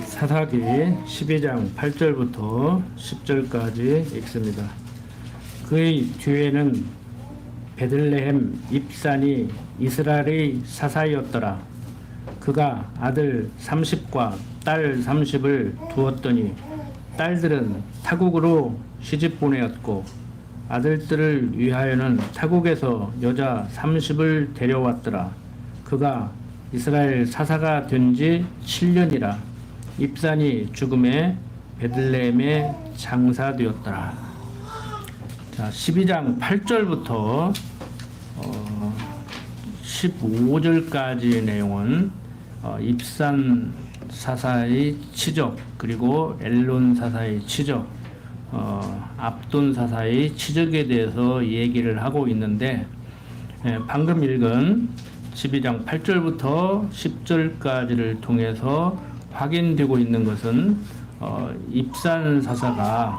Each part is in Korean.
사사기 12장 8절부터 10절까지 읽습니다. 그의 뒤에는 베들레헴 입산이 이스라엘의 사사였더라. 그가 아들 30과 딸 30을 두었더니 딸들은 타국으로 시집 보내었고 아들들을 위하여는 타국에서 여자 30을 데려왔더라. 그가 이스라엘 사사가 된 지 7년이라. 입산이 죽음에 베들레헴에 장사되었더라. 자, 12장 8절부터 15절까지의 내용은 입산 사사의 치적, 그리고 엘론 사사의 치적, 압돈 사사의 치적에 대해서 얘기를 하고 있는데, 방금 읽은 12장 8절부터 10절까지를 통해서 확인되고 있는 것은 입산 사사가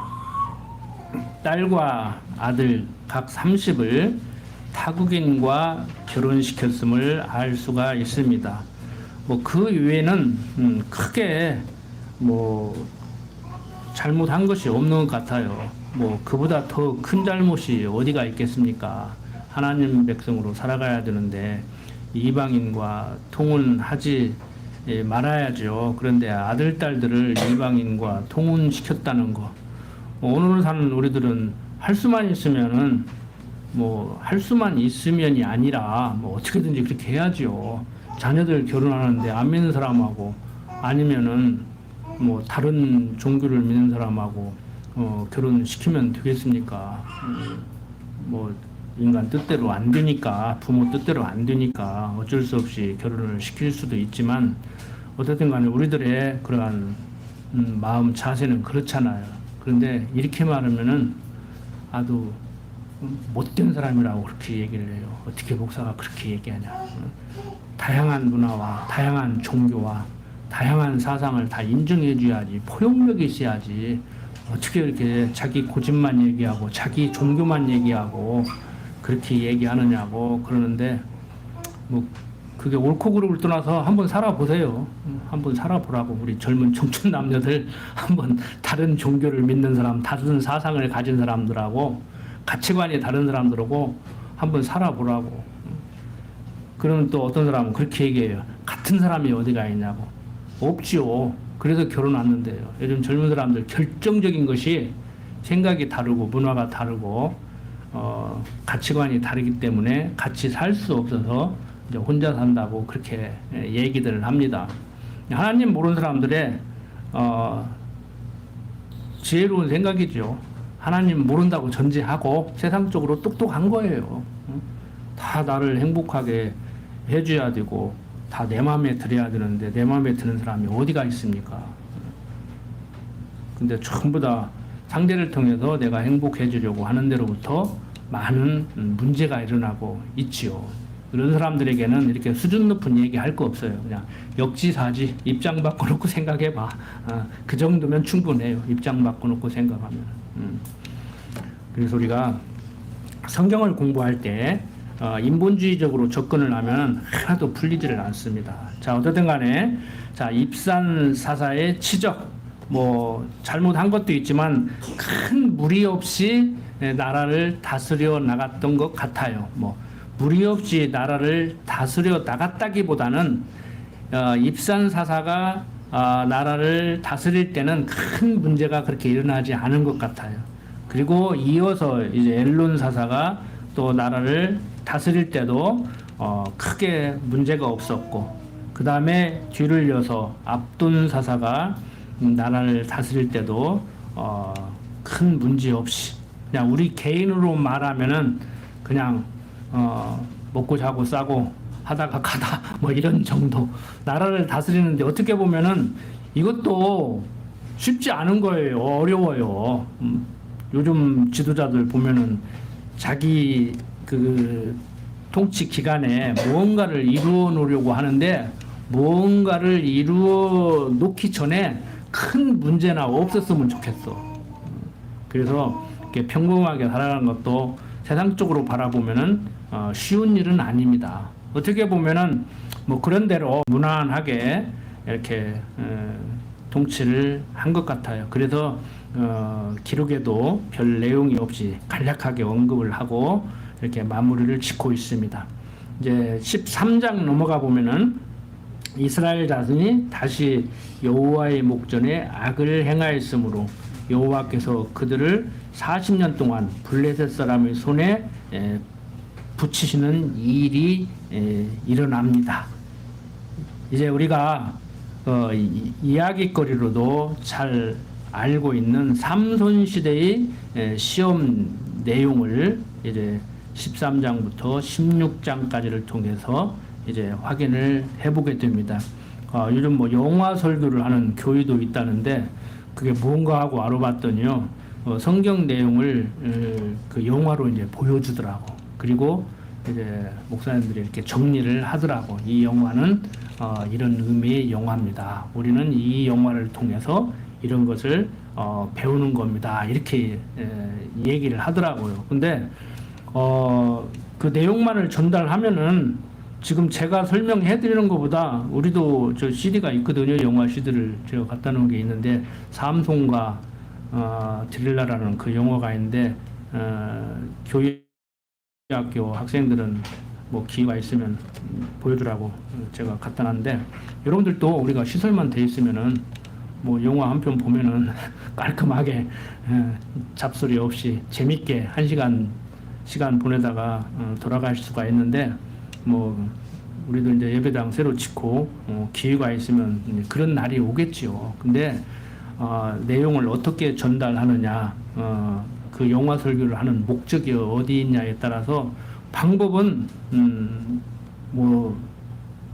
딸과 아들 각 30을 타국인과 결혼시켰음을 알 수가 있습니다. 뭐 그 외에는 크게 뭐 잘못한 것이 없는 것 같아요. 뭐 그보다 더 큰 잘못이 어디가 있겠습니까? 하나님 백성으로 살아가야 되는데 이방인과 통혼하지 말아야죠. 그런데 아들, 딸들을 이방인과 통혼시켰다는 거. 오늘 사는 우리들은 할 수만 있으면은 할 수만 있으면이 아니라 어떻게든지 그렇게 해야죠. 자녀들 결혼하는데 안 믿는 사람하고 아니면은 다른 종교를 믿는 사람하고 결혼시키면 되겠습니까? 인간 뜻대로 안 되니까, 부모 뜻대로 안 되니까 어쩔 수 없이 결혼을 시킬 수도 있지만, 어쨌든 간에 우리들의 그러한 마음 자세는 그렇잖아요. 그런데 이렇게 말하면은 아주 못된 사람이라고 그렇게 얘기를 해요. 어떻게 목사가 그렇게 얘기하냐. 다양한 문화와 다양한 종교와 다양한 사상을 다 인정해 줘야지, 포용력이 있어야지. 어떻게 이렇게 자기 고집만 얘기하고 자기 종교만 얘기하고 그렇게 얘기하느냐고 그러는데, 그게 옳고 그름을 떠나서 한번 살아보세요. 한번 살아보라고. 우리 젊은 청춘 남녀들 한번 다른 종교를 믿는 사람, 다른 사상을 가진 사람들하고 가치관이 다른 사람들하고 한번 살아보라고. 그러면 또 어떤 사람은 그렇게 얘기해요. 같은 사람이 어디가 있냐고. 없지요. 그래서 결혼 왔는데요. 요즘 젊은 사람들 결정적인 것이 생각이 다르고 문화가 다르고 가치관이 다르기 때문에 같이 살 수 없어서 이제 혼자 산다고 그렇게 얘기들을 합니다. 하나님 모르는 사람들의 지혜로운 생각이죠. 하나님 모른다고 전제하고 세상적으로 똑똑한 거예요. 다 나를 행복하게 해줘야 되고 다 내 마음에 들어야 되는데 내 마음에 드는 사람이 어디가 있습니까? 근데 전부 다 상대를 통해서 내가 행복해지려고 하는 데로부터 많은 문제가 일어나고 있지요. 이런 사람들에게는 이렇게 수준 높은 얘기 할 거 없어요. 그냥 역지사지, 입장 바꿔놓고 생각해봐. 그 정도면 충분해요. 입장 바꿔놓고 생각하면. 그래서 우리가 성경을 공부할 때 인본주의적으로 접근을 하면 하나도 풀리지를 않습니다. 자, 어쨌든 간에, 자, 입산 사사의 치적, 잘못한 것도 있지만 큰 무리 없이 나라를 다스려 나갔던 것 같아요. 무리 없이 나라를 다스려 나갔다기보다는 입산 사사가 나라를 다스릴 때는 큰 문제가 그렇게 일어나지 않은 것 같아요. 그리고 이어서 이제 엘론 사사가 또 나라를 다스릴 때도 크게 문제가 없었고, 그 다음에 뒤를 이어서 압돈 사사가 나라를 다스릴 때도 큰 문제 없이, 그냥 우리 개인으로 말하면은 그냥 먹고 자고 싸고 하다가 가다 이런 정도 나라를 다스리는데, 어떻게 보면은 이것도 쉽지 않은 거예요. 어려워요. 요즘 지도자들 보면은 자기 그 통치 기간에 무언가를 이루어 놓으려고 하는데, 무언가를 이루어 놓기 전에 큰 문제나 없었으면 좋겠어. 그래서 이렇게 평범하게 살아가는 것도 세상적으로 바라보면은 쉬운 일은 아닙니다. 어떻게 보면은 그런 대로 무난하게 이렇게 통치를 한 것 같아요. 그래서 기록에도 별 내용이 없이 간략하게 언급을 하고 이렇게 마무리를 짓고 있습니다. 이제 13장 넘어가 보면은 이스라엘 자손이 다시 여호와의 목전에 악을 행하였으므로 여호와께서 그들을 40년 동안 블레셋 사람의 손에 붙이시는 일이 일어납니다. 이제 우리가 이야기거리로도 잘 알고 있는 삼손 시대의 시험 내용을 이제 13장부터 16장까지를 통해서 이제 확인을 해보게 됩니다. 요즘 뭐 영화 설교를 하는 교회도 있다는데 그게 뭔가 하고 알아봤더니요, 성경 내용을 그 영화로 이제 보여주더라고. 그리고 이제 목사님들이 이렇게 정리를 하더라고. 이 영화는 이런 의미의 영화입니다. 우리는 이 영화를 통해서 이런 것을 배우는 겁니다. 이렇게 얘기를 하더라고요. 근데 그 내용만을 전달하면은 지금 제가 설명해 드리는 것보다 우리도 저 CD가 있거든요. 영화 CD를 제가 갖다 놓은 게 있는데 삼손과 드릴라라는 그 영화가 있는데 교회학교 학생들은 뭐 기회가 있으면 보여주라고 제가 갖다 놨는데 여러분들도 우리가 시설만 돼 있으면은 뭐 영화 한 편 보면은 깔끔하게 잡소리 없이 재밌게 한 시간 보내다가 돌아갈 수가 있는데 뭐 우리도 이제 예배당 새로 짓고 기회가 있으면 그런 날이 오겠지요. 근데 내용을 어떻게 전달하느냐, 그 영화 설교를 하는 목적이 어디 있냐에 따라서 방법은 뭐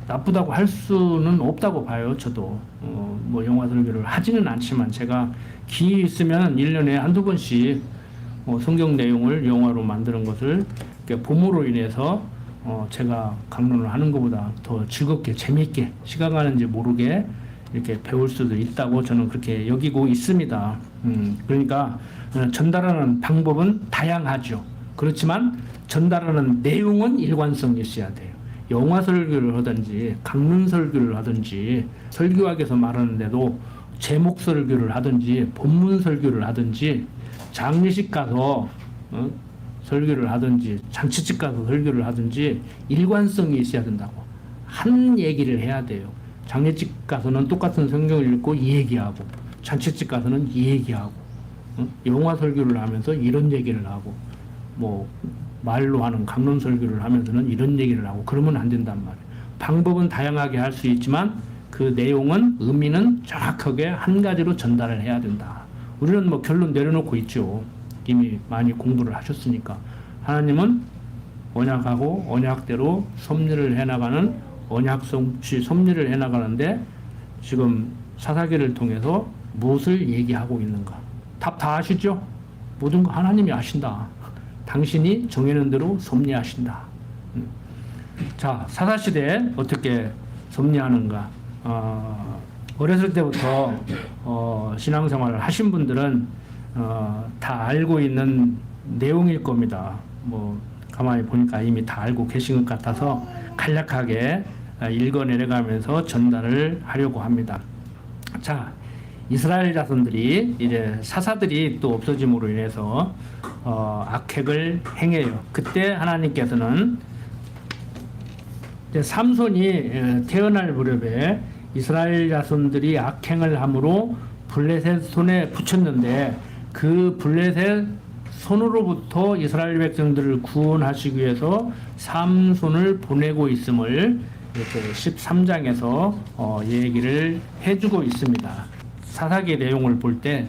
나쁘다고 할 수는 없다고 봐요. 저도 뭐 영화 설교를 하지는 않지만 제가 기회 있으면 1년에 한두 번씩 성경 내용을 영화로 만드는 것을 봄으로 인해서 제가 강론을 하는 것보다 더 즐겁게 재미있게 시간 가는지 모르게 이렇게 배울 수도 있다고 저는 그렇게 여기고 있습니다. 그러니까 전달하는 방법은 다양하죠. 그렇지만 전달하는 내용은 일관성이 있어야 돼요. 영화 설교를 하든지 강론 설교를 하든지 설교학에서 말하는데도 제목 설교를 하든지 본문 설교를 하든지 장례식 가서 설교를 하든지 잔치집 가서 설교를 하든지 일관성이 있어야 된다고. 한 얘기를 해야 돼요. 장례집 가서는 똑같은 성경을 읽고 이 얘기하고 잔치집 가서는 이 얘기하고 영화 설교를 하면서 이런 얘기를 하고 뭐 말로 하는 강론 설교를 하면서는 이런 얘기를 하고 그러면 안 된단 말이에요. 방법은 다양하게 할 수 있지만 그 내용은 의미는 정확하게 한 가지로 전달을 해야 된다. 우리는 뭐 결론 내려놓고 있죠. 이미 많이 공부를 하셨으니까. 하나님은 언약하고 언약대로 섭리를 해나가는 언약성취 섭리를 해나가는데 지금 사사기를 통해서 무엇을 얘기하고 있는가? 답 다 아시죠? 모든 거 하나님이 아신다. 당신이 정해놓은 대로 섭리하신다. 자, 사사시대에 어떻게 섭리하는가? 어렸을 때부터 신앙생활을 하신 분들은 다 알고 있는 내용일 겁니다. 뭐 가만히 보니까 이미 다 알고 계신 것 같아서 간략하게 읽어 내려가면서 전달을 하려고 합니다. 자, 이스라엘 자손들이 이제 사사들이 또 없어짐으로 인해서 악행을 행해요. 그때 하나님께서는 이제 삼손이 태어날 무렵에 이스라엘 자손들이 악행을 함으로 블레셋 손에 붙였는데 그 블레셋 손으로부터 이스라엘 백성들을 구원하시기 위해서 삼손을 보내고 있음을 이렇게 13장에서 얘기를 해주고 있습니다. 사사기 내용을 볼 때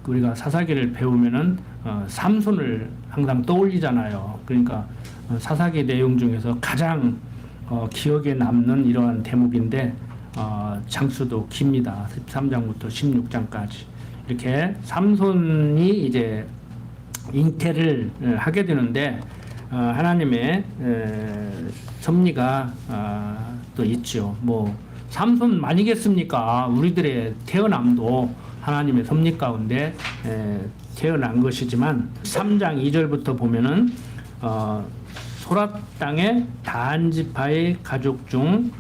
우리가 사사기를 배우면은 삼손을 항상 떠올리잖아요. 그러니까 사사기 내용 중에서 가장 기억에 남는 이러한 대목인데 장수도 깁니다. 13장부터 16장까지 이렇게 삼손이 이제 잉태를 하게 되는데 하나님의 섭리가 또 있죠. 뭐 삼손 아니겠습니까? 우리들의 태어남도 하나님의 섭리 가운데 태어난 것이지만 3장 2절부터 보면은 소랏 땅의 단 지파의 가족 중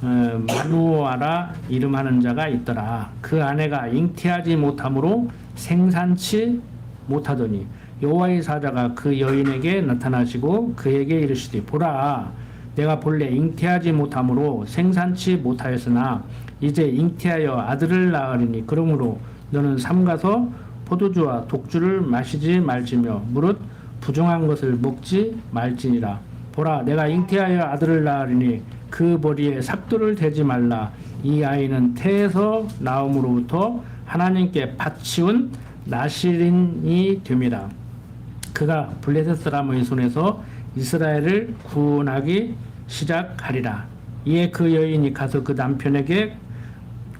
마누아라 이름하는 자가 있더라. 그 아내가 잉태하지 못함으로 생산치 못하더니 여호와의 사자가 그 여인에게 나타나시고 그에게 이르시되 보라 내가 본래 잉태하지 못함으로 생산치 못하였으나 이제 잉태하여 아들을 낳으리니 그러므로 너는 삼가서 포도주와 독주를 마시지 말지며 무릇 부정한 것을 먹지 말지니라. 보라 내가 잉태하여 아들을 낳으리니 그 머리에 삭도를 대지 말라. 이 아이는 태에서 나옴으로부터 하나님께 바치운 나실인이 됨이라. 그가 블레셋 사람의 손에서 이스라엘을 구원하기 시작하리라. 이에 그 여인이 가서 그 남편에게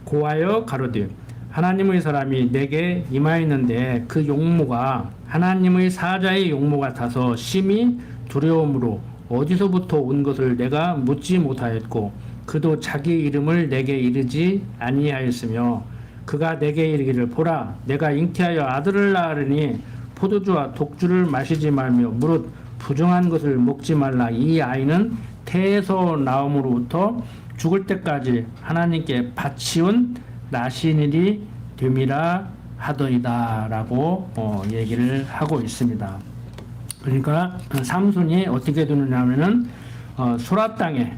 고하여 가로되 하나님의 사람이 내게 임하였는데 그 용모가 하나님의 사자의 용모 같아서 심히 두려움으로 어디서부터 온 것을 내가 묻지 못하였고 그도 자기 이름을 내게 이르지 아니하였으며 그가 내게 이르기를 보라 내가 잉태하여 아들을 낳으리니 포도주와 독주를 마시지 말며 무릇 부정한 것을 먹지 말라. 이 아이는 태에서 나옴으로부터 죽을 때까지 하나님께 바치운 나신일이 됨이라 하더이다 라고 얘기를 하고 있습니다. 그러니까 삼손이 어떻게 되느냐 하면은 소라 땅에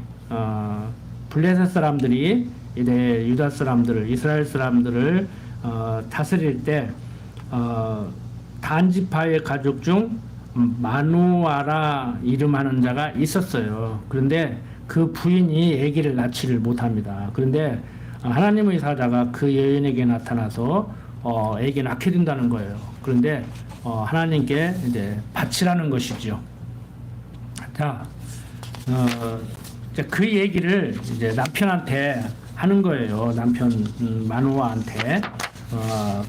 블레셋 사람들이 이제 유다 사람들을 이스라엘 사람들을 다스릴 때 단지파의 가족 중 마누아라 이름하는 자가 있었어요. 그런데 그 부인이 아기를 낳지를 못합니다. 그런데 하나님의 사자가 그 여인에게 나타나서 아기 낳게 된다는 거예요. 그런데 하나님께 이제 바치라는 것이죠. 자, 그 얘기를 이제 남편한테 하는 거예요. 남편 마누아한테.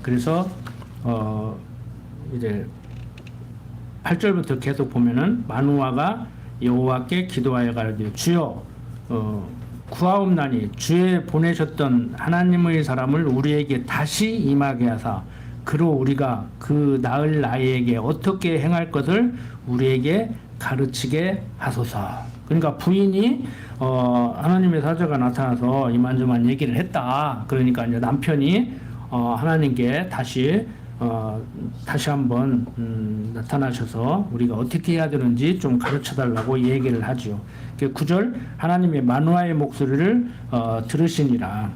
그래서 이제 8절부터 계속 보면은 마누아가 여호와께 기도하여 가로되 주여 구하옵나니 주의 보내셨던 하나님의 사람을 우리에게 다시 임하게 하사 그로 우리가 그 낳을 아이에게 어떻게 행할 것을 우리에게 가르치게 하소서. 그러니까 부인이 하나님의 사자가 나타나서 이만저만 얘기를 했다. 그러니까 이제 남편이 하나님께 다시 한번 나타나셔서 우리가 어떻게 해야 되는지 좀 가르쳐 달라고 얘기를 하죠. 9절 하나님의 마누아의 목소리를 들으시니라.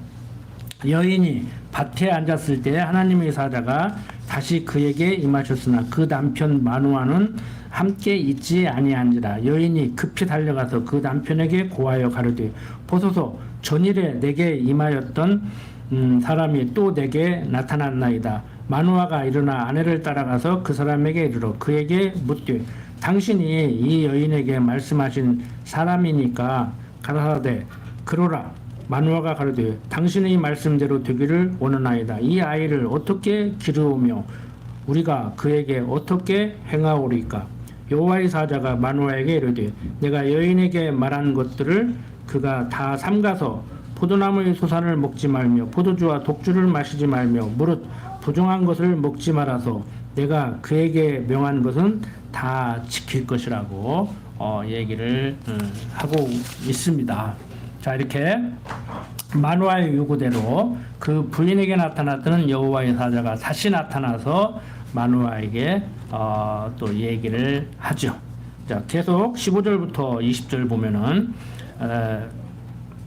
여인이 밭에 앉았을 때 하나님의 사자가 다시 그에게 임하셨으나 그 남편 마누아는 함께 있지 아니한지라. 여인이 급히 달려가서 그 남편에게 고하여 가로되 보소서 전일에 내게 임하였던 사람이 또 내게 나타났나이다. 마누아가 일어나 아내를 따라가서 그 사람에게 이르러 그에게 묻되 당신이 이 여인에게 말씀하신 사람이니까 가라사대 그러라. 마누아가 가로되 당신의 말씀대로 되기를 원하나이다. 이 아이를 어떻게 기르우며 우리가 그에게 어떻게 행하오리까. 여호와의 사자가 마누아에게 이르되 내가 여인에게 말한 것들을 그가 다 삼가서 포도나무의 소산을 먹지 말며 포도주와 독주를 마시지 말며 무릇 부정한 것을 먹지 말아서 내가 그에게 명한 것은 다 지킬 것이라고 얘기를 하고 있습니다. 자, 이렇게 마누아의 요구대로 그 부인에게 나타났던 여호와의 사자가 다시 나타나서 마누아에게 또 얘기를 하죠. 자, 계속 15절부터 20절 보면은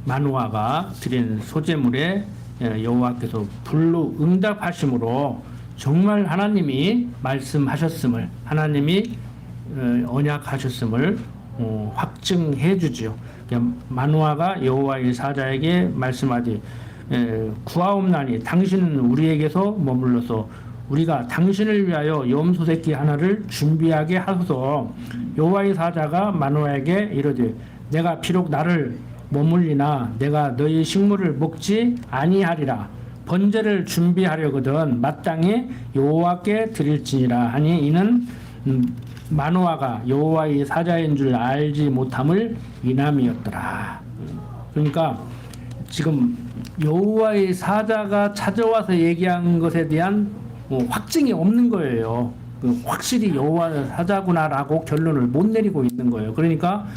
마누아가 드린 소제물에 여호와께서 불로 응답하심으로 정말 하나님이 말씀하셨음을 하나님이 언약하셨음을 확증해 주지요. 마누아가 여호와의 사자에게 말씀하되 구하옵나니 당신은 우리에게서 머물러서 우리가 당신을 위하여 염소 새끼 하나를 준비하게 하소서. 여호와의 사자가 마누아에게 이르되 내가 비록 나를 머물리나 내가 너희 식물을 먹지 아니하리라. 번제를 준비하려거든 마땅히 여호와께 드릴지니라 하니 이는 마누아가 여호와의 사자인 줄 알지 못함을 인함이었더라. 그러니까 지금 여호와의 사자가 찾아와서 얘기한 것에 대한 확증이 없는 거예요. 확실히 여호와의 사자구나라고 결론을 못 내리고 있는 거예요. 그러니까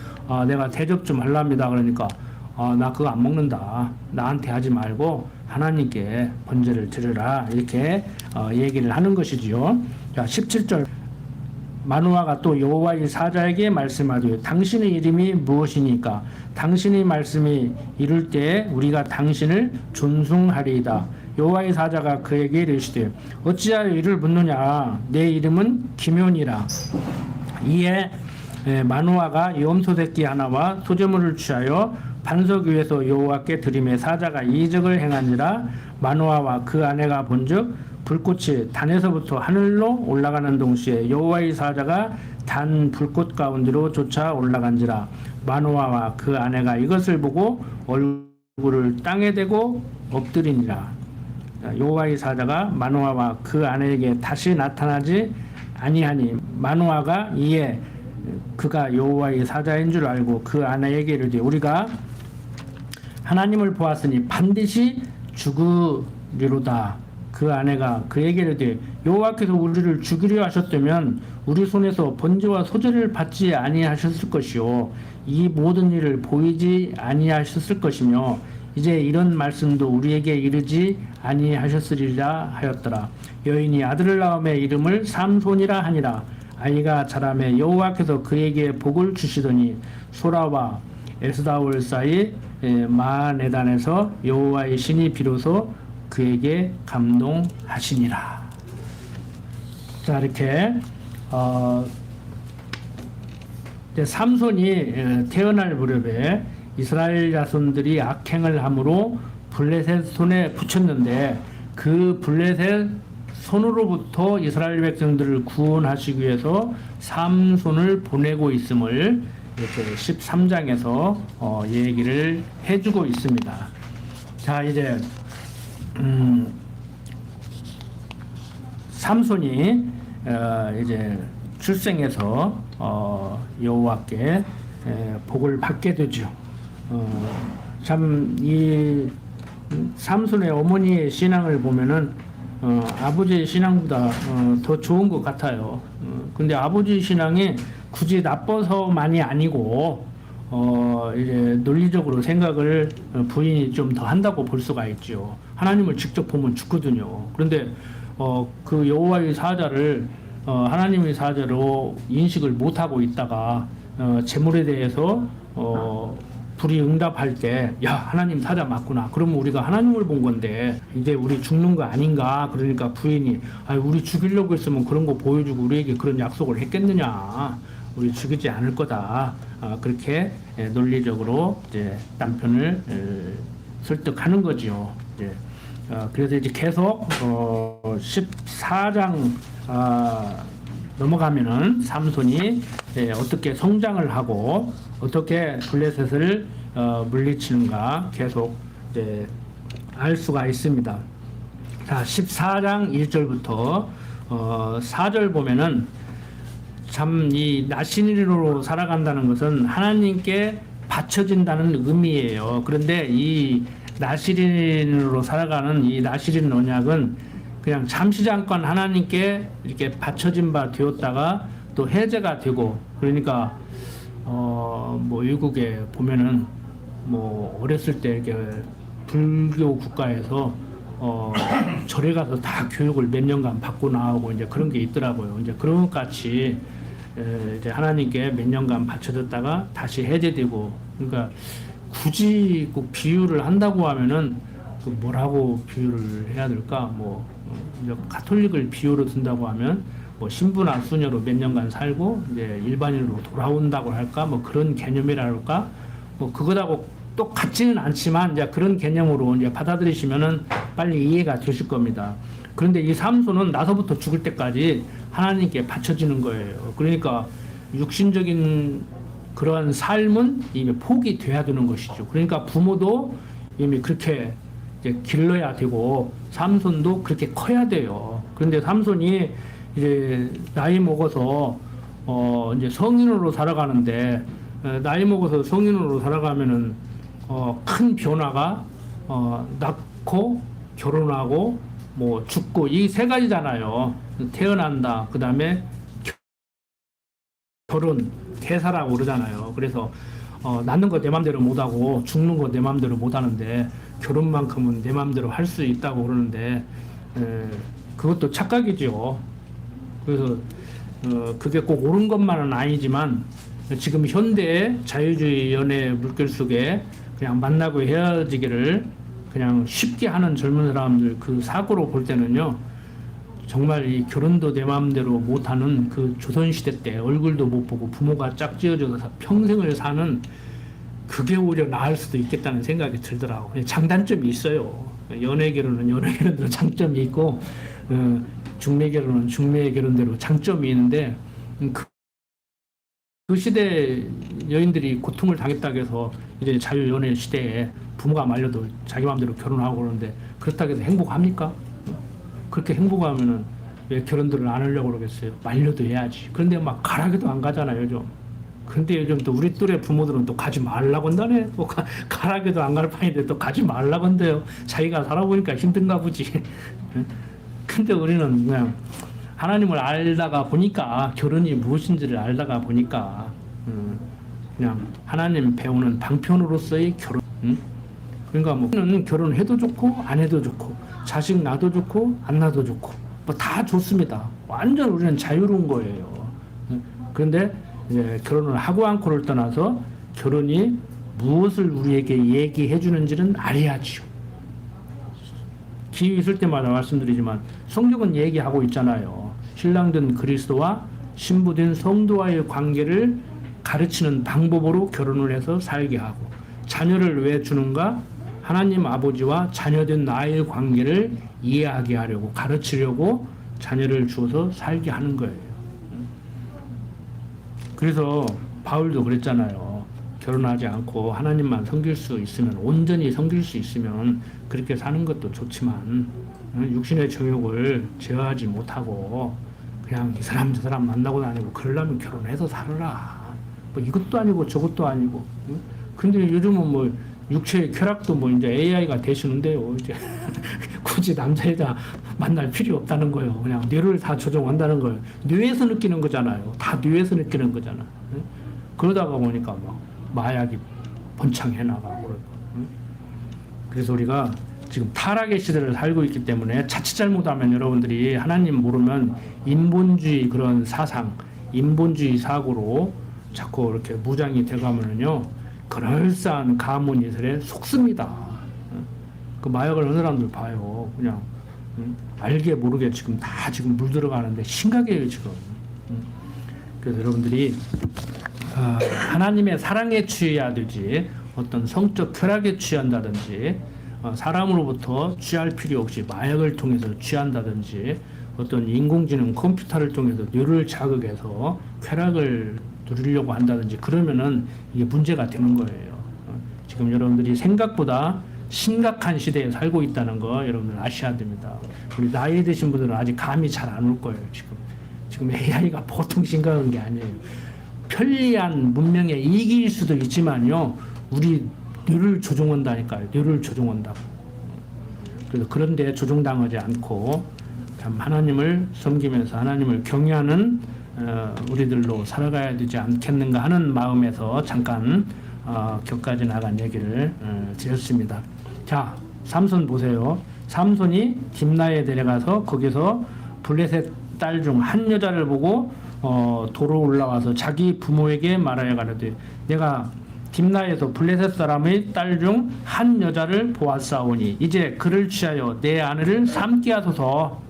내가 대접 좀 하랍니다. 그러니까 나 그거 안 먹는다. 나한테 하지 말고 하나님께 번제를 드려라. 이렇게 얘기를 하는 것이지요. 자, 17절. 마누아가 또 여호와의 사자에게 말씀하되 당신의 이름이 무엇이니까 당신의 말씀이 이룰 때에 우리가 당신을 존숭하리이다. 여호와의 사자가 그에게 이르시되 어찌하여 이를 묻느냐. 내 이름은 기묘니라. 이에 마누아가 염소 새끼 하나와 소제물을 취하여 반석 위에서 여호와께 드리매 사자가 이적을 행하니라. 마누아와 그 아내가 본즉 불꽃이 단에서부터 하늘로 올라가는 동시에 여호와의 사자가 단 불꽃 가운데로 쫓아 올라간지라. 마누아와 그 아내가 이것을 보고 얼굴을 땅에 대고 엎드리니라. 여호와의 사자가 마누아와 그 아내에게 다시 나타나지 아니하니 마누아가 이에 그가 여호와의 사자인 줄 알고 그 아내에게 이르되 우리가 하나님을 보았으니 반드시 죽으리로다. 그 아내가 그에게 이르되 여호와께서 우리를 죽이려 하셨다면 우리 손에서 번제와 소제를 받지 아니하셨을 것이요 이 모든 일을 보이지 아니하셨을 것이며 이제 이런 말씀도 우리에게 이르지 아니하셨으리라 하였더라. 여인이 아들을 낳음에 이름을 삼손이라 하니라. 아이가 자라매 여호와께서 그에게 복을 주시더니 소라와 에스다올 사이 마네단에서 여호와의 신이 비로소 그에게 감동하시니라. 자, 이렇게 삼손이 태어날 무렵에 이스라엘 자손들이 악행을 함으로 블레셋 손에 붙였는데 그 블레셋 손으로부터 이스라엘 백성들을 구원하시기 위해서 삼손을 보내고 있음을 이렇게 13장에서 얘기를 해주고 있습니다. 자, 이제 삼손이 이제 출생해서 여호와께 복을 받게 되죠. 참 이 삼손의 어머니의 신앙을 보면은 아버지의 신앙보다 더 좋은 것 같아요. 근데 아버지 신앙이 굳이 나빠서만이 아니고 이제 논리적으로 생각을 부인이 좀 더 한다고 볼 수가 있죠. 하나님을 직접 보면 죽거든요. 그런데 그 여호와의 사자를 하나님의 사자로 인식을 못하고 있다가 재물에 대해서 불이응답할 때 야 하나님 사자 맞구나. 그러면 우리가 하나님을 본 건데 이제 우리 죽는 거 아닌가. 그러니까 부인이 우리 죽이려고 했으면 그런 거 보여주고 우리에게 그런 약속을 했겠느냐. 우리 죽이지 않을 거다. 그렇게 논리적으로 이제 남편을 설득하는 거지요. 이제 그래서 이제 계속 14장 넘어가면은 삼손이 어떻게 성장을 하고 어떻게 블레셋을 물리치는가 계속 이제 알 수가 있습니다. 자, 14장 1절부터 4절 보면은 참 이 나시린으로 살아간다는 것은 하나님께 바쳐진다는 의미예요. 그런데 이 나시린으로 살아가는 이 나시린 언약은 그냥 잠시 잠깐 하나님께 이렇게 바쳐진 바 되었다가 또 해제가 되고 그러니까 뭐 외국에 보면은 뭐 어렸을 때 이렇게 불교 국가에서 절에 가서 다 교육을 몇 년간 받고 나오고 이제 그런 게 있더라고요. 이제 그런 것 같이 이제 하나님께 몇 년간 바쳐졌다가 다시 해제되고 그러니까 굳이 꼭 비유를 한다고 하면은 그 뭐라고 비유를 해야 될까? 뭐 이제 가톨릭을 비유로 든다고 하면 뭐 신부나 수녀로 몇 년간 살고 이제 일반인으로 돌아온다고 할까? 뭐 그런 개념이랄까? 뭐 그거하고 똑같지는 않지만 이제 그런 개념으로 이제 받아들이시면은 빨리 이해가 되실 겁니다. 그런데 이 삼손은 나서부터 죽을 때까지 하나님께 바쳐지는 거예요. 그러니까 육신적인 그러한 삶은 이미 포기 돼야 되는 것이죠. 그러니까 부모도 이미 그렇게 이제 길러야 되고 삼손도 그렇게 커야 돼요. 그런데 삼손이 이제 나이 먹어서 이제 성인으로 살아가는데 나이 먹어서 성인으로 살아가면은 큰 변화가 낳고 결혼하고 뭐 죽고 이 세 가지잖아요. 태어난다. 그다음에 결혼, 태사라고 그러잖아요. 그래서 낳는 거 내 맘대로 못하고 죽는 거 내 맘대로 못하는데 결혼만큼은 내 맘대로 할 수 있다고 그러는데 그것도 착각이죠. 그래서 그게 꼭 옳은 것만은 아니지만 지금 현대의 자유주의 연애 물결 속에 그냥 만나고 헤어지기를 그냥 쉽게 하는 젊은 사람들 그 사고로 볼 때는요, 정말 이 결혼도 내 마음대로 못하는 그 조선시대 때 얼굴도 못 보고 부모가 짝지어줘서 평생을 사는 그게 오히려 나을 수도 있겠다는 생각이 들더라고요. 장단점이 있어요. 연애 결혼은 연애 결혼대로 장점이 있고 중매 결혼은 중매 결혼대로 장점이 있는데 그 시대 여인들이 고통을 당했다고 해서 이제 자유연애 시대에 부모가 말려도 자기 마음대로 결혼하고 그러는데 그렇다고 해서 행복합니까? 그렇게 행복하면은 왜 결혼들을 안 하려고 그러겠어요? 말려도 해야지. 그런데 막 가라기도 안 가잖아요, 요즘. 근데 요즘 또 우리 또래 부모들은 또 가지 말라고 한다네. 또 가라기도 안 갈 판인데 또 가지 말라고 한대요. 자기가 살아보니까 힘든가 보지. 근데 우리는 그냥 하나님을 알다가 보니까 결혼이 무엇인지를 알다가 보니까 그냥 하나님 배우는 방편으로서의 결혼. 그러니까 뭐 결혼해도 좋고 안 해도 좋고 자식 낳아도 좋고 안 낳아도 좋고 뭐 다 좋습니다. 완전 우리는 자유로운 거예요. 그런데 이제 결혼을 하고 않고를 떠나서 결혼이 무엇을 우리에게 얘기해 주는지는 알아야지요. 기회 있을 때마다 말씀드리지만 성경은 얘기하고 있잖아요. 신랑된 그리스도와 신부된 성도와의 관계를 가르치는 방법으로 결혼을 해서 살게 하고, 자녀를 왜 주는가? 하나님 아버지와 자녀된 나의 관계를 이해하게 하려고, 가르치려고 자녀를 주어서 살게 하는 거예요. 그래서 바울도 그랬잖아요. 결혼하지 않고 하나님만 섬길 수 있으면, 온전히 섬길 수 있으면 그렇게 사는 것도 좋지만 육신의 정욕을 제어하지 못하고 그냥 이 사람 저 사람 만나고 다니고 그러려면 결혼해서 살아라. 뭐 이것도 아니고 저것도 아니고. 근데 요즘은 뭐 육체의 쾌락도 뭐 이제 AI가 되시는데요. 이제 굳이 남자 여자 만날 필요 없다는 거예요. 그냥 뇌를 다 조종한다는 거예요. 뇌에서 느끼는 거잖아요. 다 뇌에서 느끼는 거잖아. 그러다가 보니까 막 마약이 번창해 나가고 그러고. 그래서 우리가 지금 타락의 시대를 살고 있기 때문에 자칫 잘못하면 여러분들이 하나님 모르면 인본주의 그런 사상, 인본주의 사고로 자꾸 이렇게 무장이 돼가면은요, 그럴싸한 가문 예술에 속습니다. 그 마약을 하는 사람들 봐요. 그냥 알게 모르게 지금 다 지금 물 들어가는데 심각해요 지금. 그래서 여러분들이 하나님의 사랑에 취해야 되지 어떤 성적 쾌락에 취한다든지 사람으로부터 취할 필요 없이 마약을 통해서 취한다든지 어떤 인공지능 컴퓨터를 통해서 뇌를 자극해서 쾌락을 누리려고 한다든지 그러면은 이게 문제가 되는 거예요. 지금 여러분들이 생각보다 심각한 시대에 살고 있다는 거 여러분들 아셔야 됩니다. 우리 나이 드신 분들은 아직 감이 잘 안 올 거예요. 지금 AI가 보통 심각한 게 아니에요. 편리한 문명의 이익일 수도 있지만요, 우리 뇌를 조종한다니까요. 뇌를 조종한다고. 그래서 그런데 조종당하지 않고 참 하나님을 섬기면서 하나님을 경외하는 우리들로 살아가야 되지 않겠는가 하는 마음에서 잠깐 격까지 나간 얘기를 드렸습니다. 자, 삼손 보세요. 삼손이 딥나에 데려가서 거기서 블레셋 딸 중 한 여자를 보고 도로 올라와서 자기 부모에게 말하여 가로되 내가 딥나에서 블레셋 사람의 딸 중 한 여자를 보았사오니 이제 그를 취하여 내 아내를 삼게 하소서.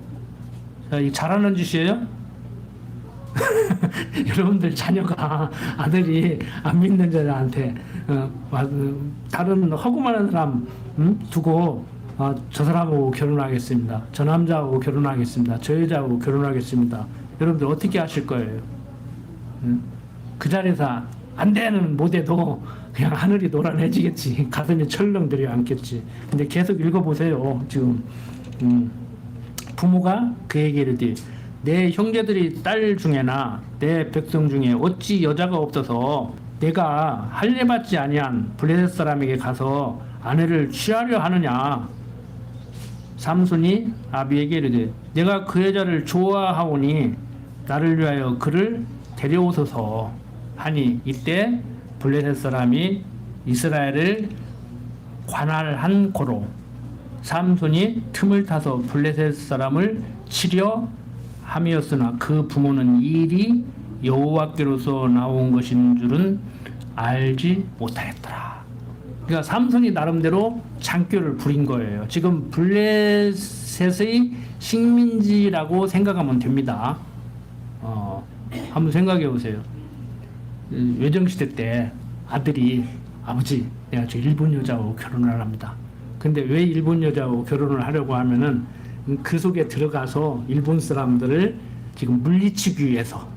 자, 이 잘하는 짓이에요? 여러분들 자녀가 아들이 안 믿는 여자한테 다른 허구많은 사람 두고 저 사람하고 결혼하겠습니다. 저 남자하고 결혼하겠습니다. 저 여자하고 결혼하겠습니다. 여러분들 어떻게 하실 거예요? 그 자리에서 안 되는 못해도 그냥 하늘이 노란해지겠지. 가슴이 철렁 들여앉겠지. 근데 계속 읽어보세요. 지금 부모가 그에게 이르되 내 형제들이 딸 중에나 내 백성 중에 어찌 여자가 없어서 내가 할례 받지 아니한 블레셋 사람에게 가서 아내를 취하려 하느냐. 삼손이 아비에게 이르되 내가 그 여자를 좋아하오니 나를 위하여 그를 데려오소서 하니 이때 블레셋 사람이 이스라엘을 관할한 고로 삼손이 틈을 타서 블레셋 사람을 치려 함이었으나 그 부모는 이 일이 여호와께로서 나온 것인 줄은 알지 못하였더라. 그러니까 삼손이 나름대로 장교를 부린 거예요. 지금 블레셋의 식민지라고 생각하면 됩니다. 한번 생각해 보세요. 외정시대 때 아들이 아버지 내가 저 일본 여자하고 결혼을 합니다. 근데 왜 일본 여자하고 결혼을 하려고 하면은 그 속에 들어가서 일본 사람들을 지금 물리치기 위해서.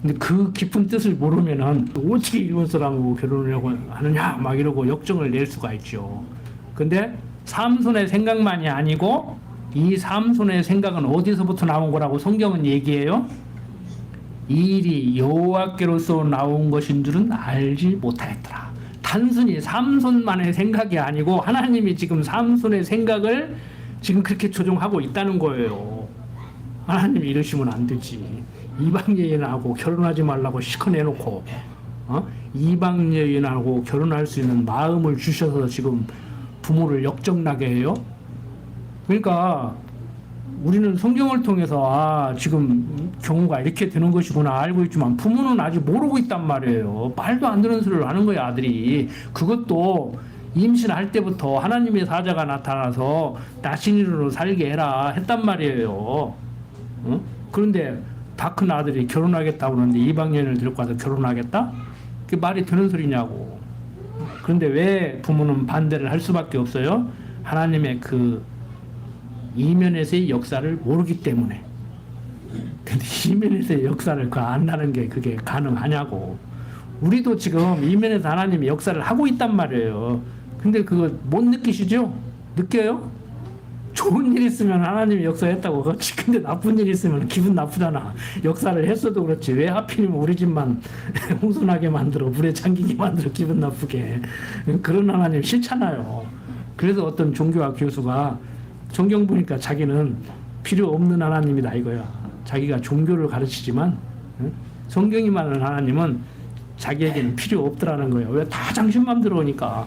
근데 그 깊은 뜻을 모르면은 어떻게 일본 사람하고 결혼을 하느냐 막 이러고 역정을 낼 수가 있죠. 근데 삼손의 생각만이 아니고 이 삼손의 생각은 어디서부터 나온 거라고 성경은 얘기해요? 이 일이 여호와께로서 나온 것인 줄은 알지 못하였더라. 단순히 삼손만의 생각이 아니고 하나님이 지금 삼손의 생각을 지금 그렇게 조종하고 있다는 거예요. 하나님이 이러시면 안 되지. 이방 여인하고 결혼하지 말라고 시커내놓고 이방 여인하고 결혼할 수 있는 마음을 주셔서 지금 부모를 역정나게 해요. 그러니까 우리는 성경을 통해서 지금 경우가 이렇게 되는 것이구나 알고 있지만 부모는 아직 모르고 있단 말이에요. 말도 안 되는 소리를 하는 거야 아들이. 그것도 임신할 때부터 하나님의 사자가 나타나서 나신이로 살게 해라 했단 말이에요. 그런데 다 큰 아들이 결혼하겠다고 그러는데 이방 여인을 데리고 가서 결혼하겠다? 그게 말이 되는 소리냐고. 그런데 왜 부모는 반대를 할 수밖에 없어요? 하나님의 그 이면에서의 역사를 모르기 때문에. 근데 이면에서의 역사를 안다는 게 그게 가능하냐고. 우리도 지금 이면에서 하나님의 역사를 하고 있단 말이에요. 근데 그거 못 느끼시죠? 느껴요? 좋은 일 있으면 하나님이 역사했다고 그렇지. 근데 나쁜 일 있으면 기분 나쁘잖아. 역사를 했어도 그렇지. 왜 하필이면 우리 집만 홍순하게 만들어 물에 잠기게 만들어 기분 나쁘게. 그런 하나님 싫잖아요. 그래서 어떤 종교학 교수가 성경 보니까 자기는 필요 없는 하나님이다 이거야. 자기가 종교를 가르치지만 성경이 말하는 하나님은 자기에게는 필요 없더라는 거예요. 왜 다 당신 맘대로 오니까.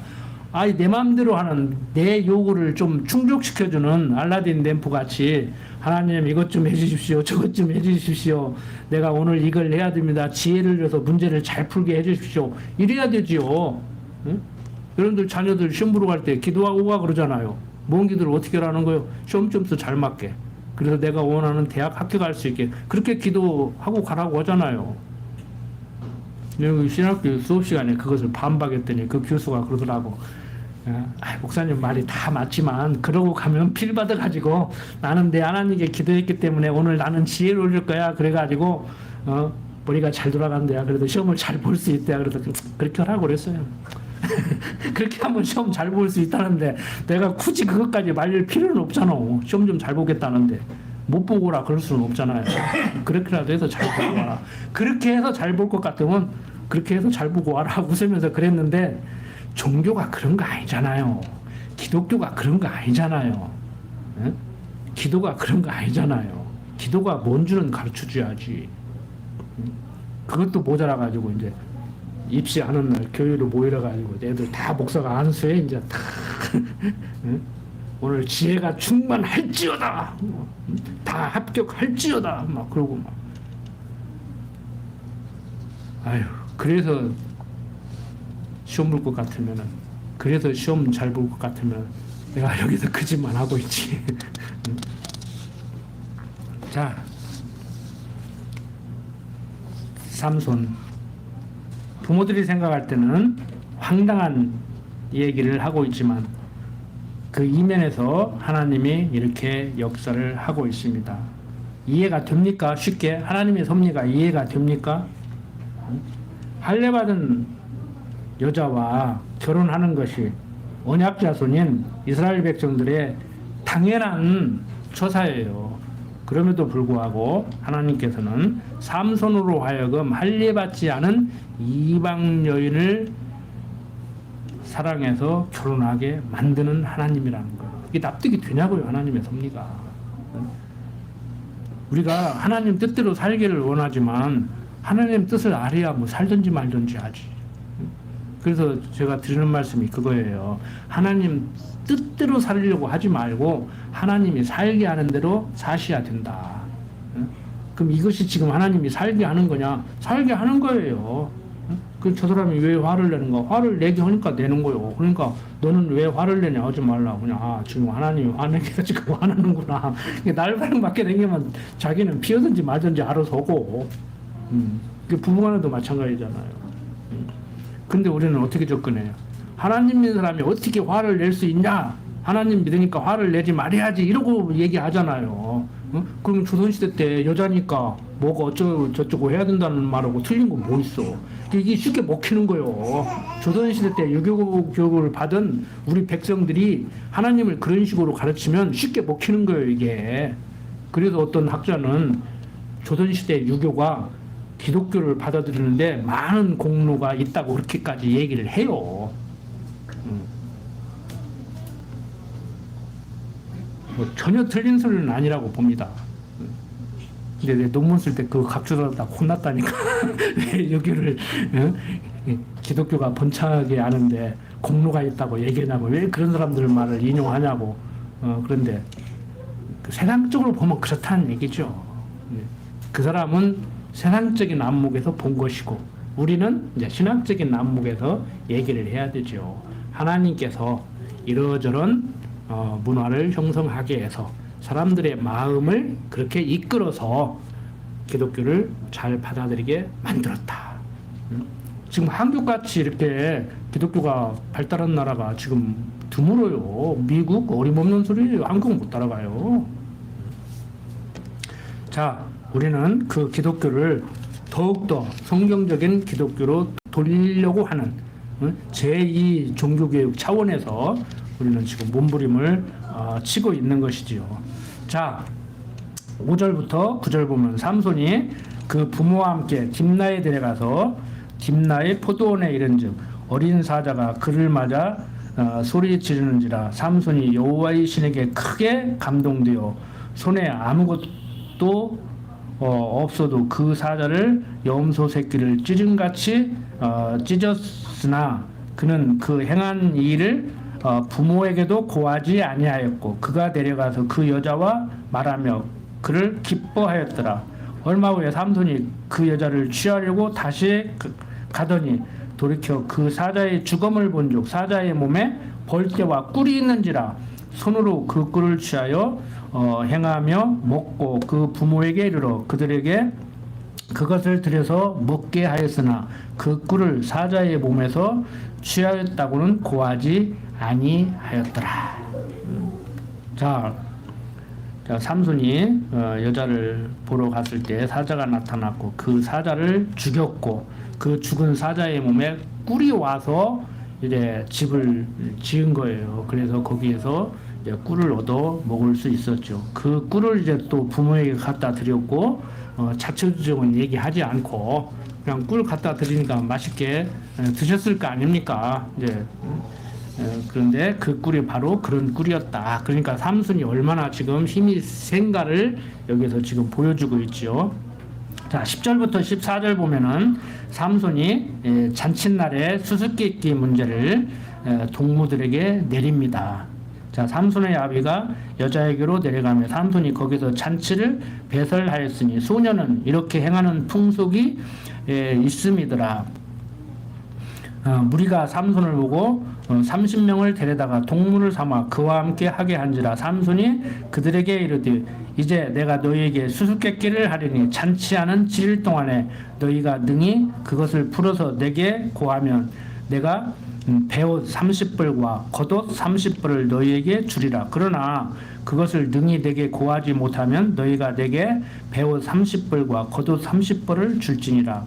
내 맘대로 하는 내 요구를 좀 충족시켜주는 알라딘 램프 같이 하나님 이것 좀 해주십시오. 저것 좀 해주십시오. 내가 오늘 이걸 해야 됩니다. 지혜를 줘서 문제를 잘 풀게 해주십시오. 이래야 되지요. 응? 여러분들 자녀들 시험 보러 갈 때 기도하고 가 그러잖아요. 뭔 기도를 어떻게 하라는 거예요? 시험 점수 잘 맞게. 그래서 내가 원하는 대학 합격할 수 있게. 그렇게 기도하고 가라고 하잖아요. 여기 신학교 수업 시간에 그것을 반박했더니 그 교수가 그러더라고. 목사님 말이 다 맞지만 그러고 가면 필 받아가지고 나는 내 하나님께 기도했기 때문에 오늘 나는 지혜를 올릴 거야. 그래가지고 머리가 잘 돌아간대야. 그래도 시험을 잘 볼 수 있대야. 그래서 그렇게 하라고 그랬어요. 그렇게 하면 시험 잘 볼 수 있다는데 내가 굳이 그것까지 말릴 필요는 없잖아. 시험 좀 잘 보겠다는데 못 보고 오라 그럴 수는 없잖아요. 그렇게라도 해서 잘 보고 와라. 그렇게 해서 잘 볼 것 같으면 그렇게 해서 잘 보고 와라 웃으면서 그랬는데 종교가 그런 거 아니잖아요. 기독교가 그런 거 아니잖아요. 응? 기도가 그런 거 아니잖아요. 기도가 뭔 줄은 가르쳐 줘야지. 응? 그것도 모자라가지고 이제 입시하는 날 교회로 모이러가지고 애들 다 목사가 안수해 이제 다 응? 오늘 지혜가 충만할지어다. 다 합격할지어다. 막 그러고 막. 아유, 그래서 시험 볼 것 같으면은, 그래서 시험 잘 볼 것 같으면 내가 여기서 그 짓만 하고 있지. 자, 삼손. 부모들이 생각할 때는 황당한 얘기를 하고 있지만 그 이면에서 하나님이 이렇게 역사를 하고 있습니다. 이해가 됩니까? 쉽게 하나님의 섭리가 이해가 됩니까? 할례받은 여자와 결혼하는 것이 언약 자손인 이스라엘 백성들의 당연한 처사예요. 그럼에도 불구하고 하나님께서는 삼손으로 하여금 할례받지 않은 이방 여인을 사랑해서 결혼하게 만드는 하나님이라는 거예요. 이게 납득이 되냐고요, 하나님의 섭리가. 우리가 하나님 뜻대로 살기를 원하지만 하나님 뜻을 알아야 뭐 살든지 말든지 하지. 그래서 제가 드리는 말씀이 그거예요. 하나님 뜻대로 살려고 하지 말고 하나님이 살게 하는 대로 사셔야 된다. 그럼 이것이 지금 하나님이 살게 하는 거냐? 살게 하는 거예요. 그럼 저 사람이 왜 화를 내는가? 화를 내게 하니까 내는 거요. 그러니까 너는 왜 화를 내냐? 하지 말라. 그냥 지금 하나님이 화내게 가지고 화나는구나. 날바람 맞게 되면 자기는 피하든지 말든지 알아서 오고. 부부간에도 마찬가지잖아요. 근데 우리는 어떻게 접근해요? 하나님 믿는 사람이 어떻게 화를 낼 수 있냐? 하나님 믿으니까 화를 내지 말아야지 이러고 얘기하잖아요. 그럼 조선시대 때 여자니까 뭐가 어쩌고 저쩌고 해야 된다는 말하고 틀린 거 뭐 있어? 이게 쉽게 먹히는 거예요. 조선시대 때 유교 교육을 받은 우리 백성들이 하나님을 그런 식으로 가르치면 쉽게 먹히는 거예요, 이게. 그래서 어떤 학자는 조선시대 유교가 기독교를 받아들이는데 많은 공로가 있다고 그렇게까지 얘기를 해요. 뭐 전혀 틀린 소리는 아니라고 봅니다. 근데 내 논문 쓸 때 그 각주다 다 혼났다니까. 왜 여기를 기독교가 번창하게 하는데 공로가 있다고 얘기하냐고, 왜 그런 사람들 말을 인용하냐고. 그런데 그 세상적으로 보면 그렇다는 얘기죠. 그 사람은 세상적인 안목에서 본 것이고 우리는 이제 신학적인 안목에서 얘기를 해야 되죠. 하나님께서 이러저런 문화를 형성하게 해서 사람들의 마음을 그렇게 이끌어서 기독교를 잘 받아들이게 만들었다. 지금 한국같이 이렇게 기독교가 발달한 나라가 지금 드물어요. 미국 어림없는 소리 한국은 못 따라가요. 자, 우리는 그 기독교를 더욱더 성경적인 기독교로 돌리려고 하는 제2 종교개혁 차원에서 우리는 지금 몸부림을 치고 있는 것이지요. 자, 5절부터 9절 보면 삼손이 그 부모와 함께 딥나에 데려가서 딥나의 포도원에 이른즉 어린 사자가 그를 맞아 소리 지르는지라 삼손이 여호와의 신에게 크게 감동되어 손에 아무것도 없어도 그 사자를 염소 새끼를 찢음같이 찢었으나 그는 그 행한 일을 부모에게도 고하지 아니하였고 그가 데려가서 그 여자와 말하며 그를 기뻐하였더라. 얼마 후에 삼손이 그 여자를 취하려고 다시 가더니 돌이켜 그 사자의 죽음을 본즉 사자의 몸에 벌떼와 꿀이 있는지라 손으로 그 꿀을 취하여 행하며 먹고 그 부모에게 이르러 그들에게 그것을 들여서 먹게 하였으나 그 꿀을 사자의 몸에서 취하였다고는 고하지 아니하였더라. 자, 삼손이 여자를 보러 갔을 때 사자가 나타났고 그 사자를 죽였고 그 죽은 사자의 몸에 꿀이 와서 이제 집을 지은 거예요. 그래서 거기에서 이제 꿀을 얻어 먹을 수 있었죠. 그 꿀을 이제 또 부모에게 갖다 드렸고 자초지종은 얘기하지 않고 그냥 꿀 갖다 드리니까 맛있게 드셨을 거 아닙니까? 이제 그런데 그 꿀이 바로 그런 꿀이었다. 그러니까 삼손이 얼마나 지금 힘이 센가를 여기서 지금 보여주고 있죠. 자, 10절부터 14절 보면은 삼손이 잔칫날에 수수께끼 문제를 동무들에게 내립니다. 자, 삼손의 아비가 여자에게로 내려가며 삼손이 거기서 잔치를 배설하였으니 소녀는 이렇게 행하는 풍속이 있음이더라. 무리가 삼손을 보고 30명을 데려다가 동물을 삼아 그와 함께 하게 한지라 삼손이 그들에게 이르되 이제 내가 너희에게 수수께끼를 하리니 잔치하는 7일 동안에 너희가 능히 그것을 풀어서 내게 고하면 내가 배옷 30벌과 겉옷 30벌을 너희에게 주리라. 그러나 그것을 능히 내게 고하지 못하면 너희가 내게 배옷 30벌과 겉옷 30벌을 줄지니라.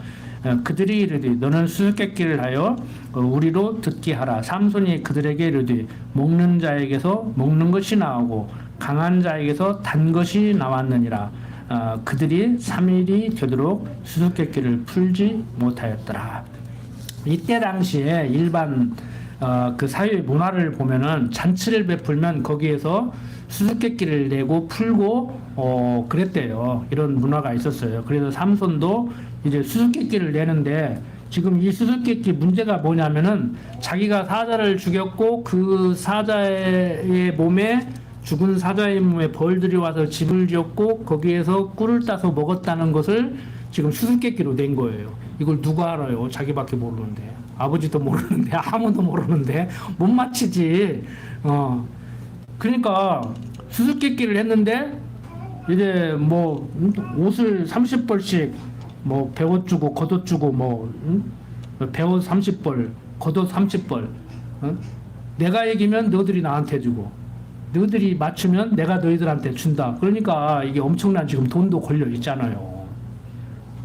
그들이 이르되 너는 수수께끼를 하여 우리로 듣게 하라. 삼손이 그들에게 이르되 먹는 자에게서 먹는 것이 나오고 강한 자에게서 단 것이 나왔느니라. 그들이 3일이 되도록 수수께끼를 풀지 못하였더라. 이때 당시에 일반 그 사회 문화를 보면은 잔치를 베풀면 거기에서 수수께끼를 내고 풀고 그랬대요. 이런 문화가 있었어요. 그래서 삼손도 이제 수수께끼를 내는데 지금 이 수수께끼 문제가 뭐냐면은 자기가 사자를 죽였고 그 사자의 몸에 죽은 사자의 몸에 벌들이 와서 집을 지었고 거기에서 꿀을 따서 먹었다는 것을 지금 수수께끼로 낸 거예요. 이걸 누가 알아요? 자기밖에 모르는데. 아버지도 모르는데 아무도 모르는데 못 맞히지. 그러니까 수수께끼를 했는데 이제 뭐 옷을 30벌씩 뭐 배옷 주고 겉옷 주고 뭐 배옷 30벌 겉옷 30벌 내가 이기면 너희들이 나한테 주고 너희들이 맞추면 내가 너희들한테 준다. 그러니까 이게 엄청난 지금 돈도 걸려 있잖아요.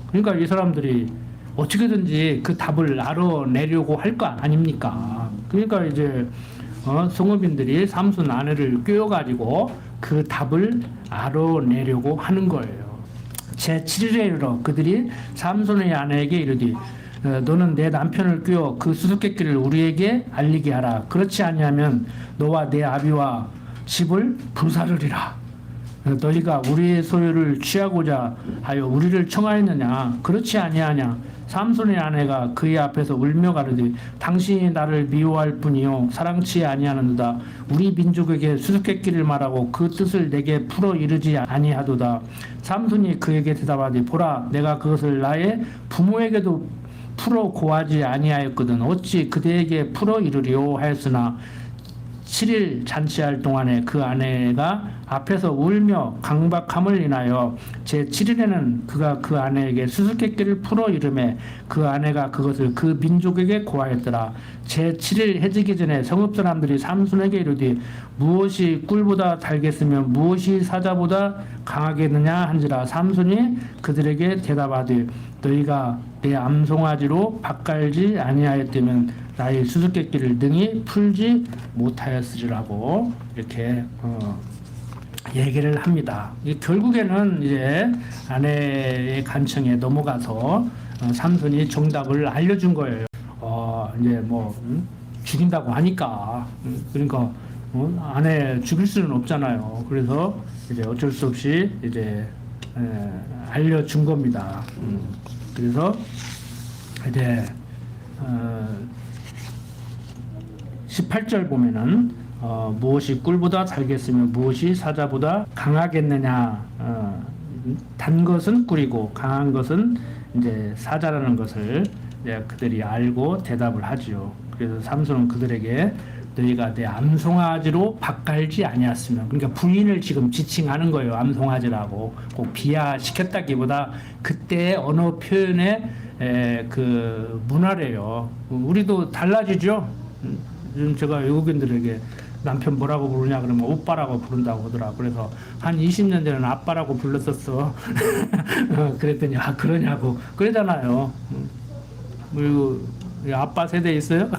그러니까 이 사람들이 어떻게든지 그 답을 알아내려고 할 거 아닙니까? 그러니까 이제 성읍인들이 삼순 아내를 꿰어가지고 그 답을 알아내려고 하는 거예요. 제7일에 이르러 그들이 삼손의 아내에게 이르되 너는 내 남편을 꿰어 그 수수께끼를 우리에게 알리게 하라. 그렇지 아니하면 너와 내 아비와 집을 불사르리라. 너희가 우리의 소유를 취하고자 하여 우리를 청하였느냐? 그렇지 아니하냐? 삼손의 아내가 그의 앞에서 울며 가르되 당신이 나를 미워할 뿐이요 사랑치 아니하는도다. 우리 민족에게 수수께끼를 말하고 그 뜻을 내게 풀어 이르지 아니하도다. 삼손이 그에게 대답하되 보라 내가 그것을 나의 부모에게도 풀어 고하지 아니하였거든 어찌 그대에게 풀어 이르리오 하였으나 7일 잔치할 동안에 그 아내가 앞에서 울며 강박함을 인하여 제7일에는 그가 그 아내에게 수수께끼를 풀어 이르매 그 아내가 그것을 그 민족에게 고하였더라. 제7일 해지기 전에 성읍 사람들이 삼손에게 이르되 무엇이 꿀보다 달겠으며 무엇이 사자보다 강하겠느냐 한지라. 삼손이 그들에게 대답하되 너희가 내 암송아지로 밭갈지 아니하였다면 나의 수수께끼를 능히 풀지 못하였으리라고 이렇게 얘기를 합니다. 결국에는 이제 아내의 간청에 넘어가서 삼손이 정답을 알려준 거예요. 이제 뭐 죽인다고 하니까 그러니까 아내 죽일 수는 없잖아요. 그래서 이제 어쩔 수 없이 이제 알려준 겁니다. 그래서 이제 18절 보면은 무엇이 꿀보다 달겠으며 무엇이 사자보다 강하겠느냐. 단 것은 꿀이고 강한 것은 이제 사자라는 것을 이제 그들이 알고 대답을 하지요. 그래서 삼손은 그들에게 너희가 내 암송아지로 밭갈지 아니었으면, 그러니까 부인을 지금 지칭하는 거예요. 암송아지라고 꼭 비하시켰다기보다 그때의 언어 표현의 그 문화래요. 우리도 달라지죠. 요즘 제가 외국인들에게 남편 뭐라고 부르냐 그러면 오빠라고 부른다고 하더라고. 그래서 한 20년 전에는 아빠라고 불렀었어. 그랬더니 그러냐고 그러잖아요. 그리고 아빠 세대 있어요?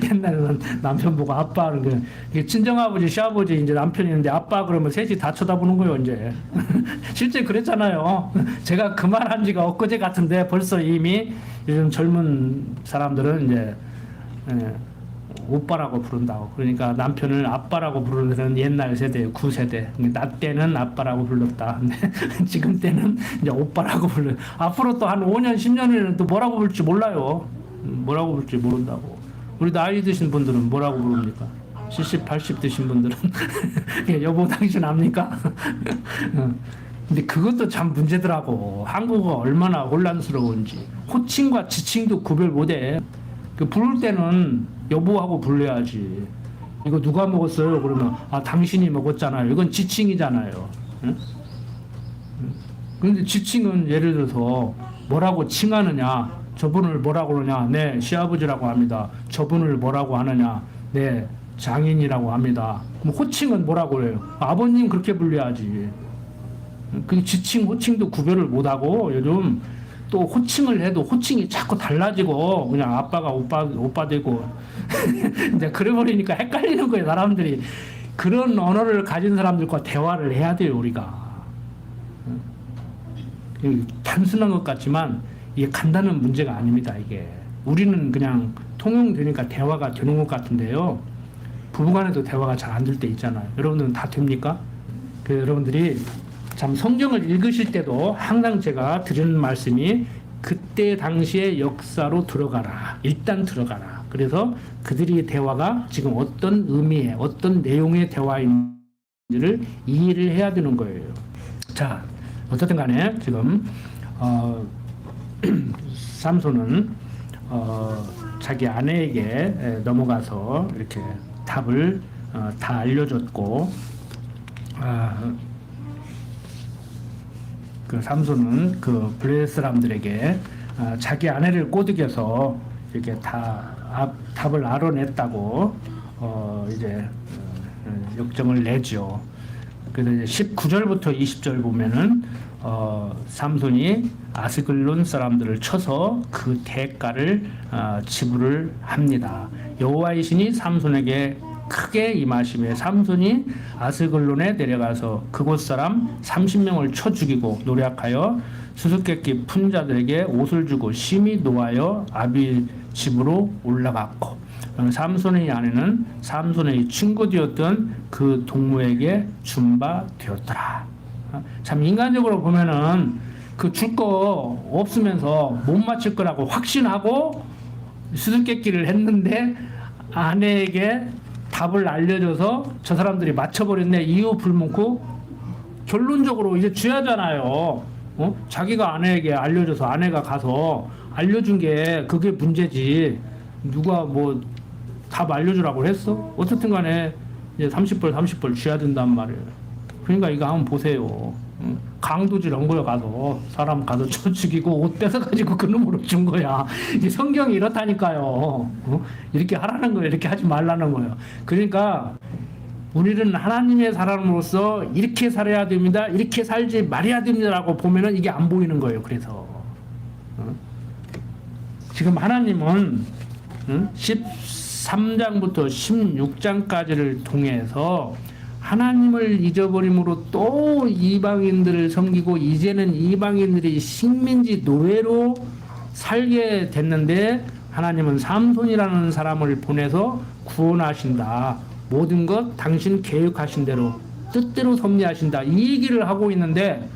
옛날에는 남편 보고 아빠 하는 게 친정아버지 시아버지 이제 남편이 있는데 아빠 그러면 셋이 다 쳐다보는 거예요 이제. 실제 그랬잖아요. 제가 그 말 한 지가 엊그제 같은데 벌써 이미 요즘 젊은 사람들은 이제 오빠라고 부른다고. 그러니까 남편을 아빠라고 부르는 데는 옛날 세대예요. 9세대. 나 때는 아빠라고 불렀다. 근데 지금 때는 이제 오빠라고 불러. 앞으로 또 한 5년, 10년 후에는 또 뭐라고 부를지 몰라요. 뭐라고 부를지 모른다고. 우리 나이 드신 분들은 뭐라고 부릅니까? 70, 80 드신 분들은 여보 당신 압니까? 근데 그것도 참 문제더라고. 한국어가 얼마나 혼란스러운지. 호칭과 지칭도 구별 못해. 부를 때는 여보하고 불러야지. 이거 누가 먹었어요? 그러면 당신이 먹었잖아요. 이건 지칭이잖아요. 응? 그런데 지칭은 예를 들어서 뭐라고 칭하느냐? 저분을 뭐라고 그러냐? 네, 시아버지라고 합니다. 저분을 뭐라고 하느냐? 네, 장인이라고 합니다. 그럼 호칭은 뭐라고 해요? 아버님 그렇게 불려야지. 그 지칭, 호칭도 구별을 못하고 요즘 또 호칭을 해도 호칭이 자꾸 달라지고 그냥 아빠가 오빠 되고 이제 그래버리니까 헷갈리는 거예요. 사람들이 그런 언어를 가진 사람들과 대화를 해야 돼요. 우리가 단순한 것 같지만 이게 간단한 문제가 아닙니다. 이게 우리는 그냥 통용되니까 대화가 되는 것 같은데요. 부부간에도 대화가 잘 안 될 때 있잖아요. 여러분들은 다 됩니까? 여러분들이 참 성경을 읽으실 때도 항상 제가 드리는 말씀이 그때 당시의 역사로 들어가라. 일단 들어가라. 그래서 그들의 대화가 지금 어떤 의미의 어떤 내용의 대화인지를 이해를 해야 되는 거예요. 자, 어쨌든 간에 지금 삼손은 자기 아내에게 넘어가서 이렇게 답을 다 알려줬고, 그 삼손은 그 블레셋 사람들에게 자기 아내를 꼬드겨서 이렇게 다 답을 알아냈다고 이제 역정을 내죠. 그래서 이제 19절부터 20절 보면은 삼손이 아스글론 사람들을 쳐서 그 대가를 지불을 합니다. 여호와의 신이 삼손에게 크게 임하심에 삼손이 아스글론에 내려가서 그곳 사람 30명을 쳐 죽이고 노략하여 수수께끼 푼 자들에게 옷을 주고 심히 노하여 아비 집으로 올라갔고, 삼손의 아내는 삼손의 친구 되었던 그 동무에게 준 바 되었더라. 참 인간적으로 보면은 그 줄 거 없으면서 못 맞출 거라고 확신하고 수수께끼를 했는데 아내에게 답을 알려줘서 저 사람들이 맞춰버렸네. 이유 불문고 결론적으로 이제 쥐하잖아요. 자기가 아내에게 알려줘서 아내가 가서 알려준 게 그게 문제지. 누가 뭐 답 알려주라고 했어? 어쨌든 간에 이제 30벌 쥐야 된단 말이에요. 그러니까 이거 한번 보세요. 강도질 한 거야. 가서 사람 가서 쳐 죽이고 옷 뺏어가지고 그 놈으로 준 거야. 이게 성경이 이렇다니까요. 이렇게 하라는 거예요. 이렇게 하지 말라는 거예요. 그러니까 우리는 하나님의 사람으로서 이렇게 살아야 됩니다. 이렇게 살지 말아야 됩니다라고 보면은 이게 안 보이는 거예요. 그래서 지금 하나님은 13장부터 16장까지를 통해서 하나님을 잊어버림으로 또 이방인들을 섬기고 이제는 이방인들이 식민지 노예로 살게 됐는데 하나님은 삼손이라는 사람을 보내서 구원하신다. 모든 것 당신 계획하신 대로 뜻대로 섭리하신다. 이 얘기를 하고 있는데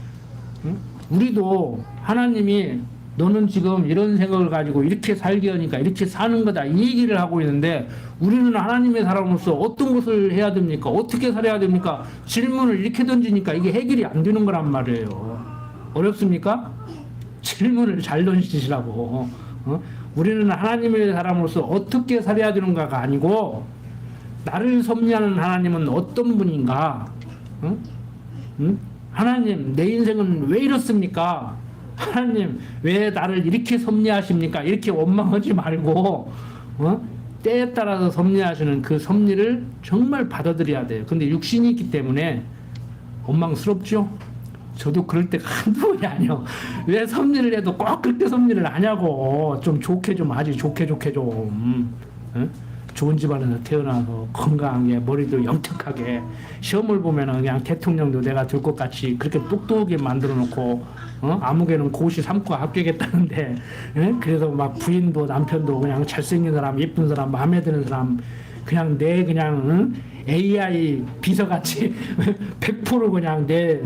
우리도 하나님이 너는 지금 이런 생각을 가지고 이렇게 살게 하니까 이렇게 사는 거다. 이 얘기를 하고 있는데 우리는 하나님의 사람으로서 어떤 것을 해야 됩니까? 어떻게 살아야 됩니까? 질문을 이렇게 던지니까 이게 해결이 안 되는 거란 말이에요. 어렵습니까? 질문을 잘 던지시라고. 우리는 하나님의 사람으로서 어떻게 살아야 되는가가 아니고 나를 섭리하는 하나님은 어떤 분인가? 하나님, 내 인생은 왜 이렇습니까? 하나님, 왜 나를 이렇게 섭리하십니까? 이렇게 원망하지 말고 때에 따라서 섭리하시는 그 섭리를 정말 받아들여야 돼요. 근데 육신이 있기 때문에 원망스럽죠? 저도 그럴 때가 한두 번이 아니요. 왜 섭리를 해도 꼭 그렇게 섭리를 하냐고. 좀 좋게 좀 하지. 좋게 좀. 좋은 집안에서 태어나서 건강하게 머리도 영특하게 시험을 보면은 그냥 대통령도 내가 될 것 같이 그렇게 똑똑하게 만들어 놓고 아무개는 고시 3과 합격했다는데 그래서 막 부인도 남편도 그냥 잘생긴 사람 예쁜 사람 마음에 드는 사람 그냥 내 그냥 AI 비서같이 100% 그냥 내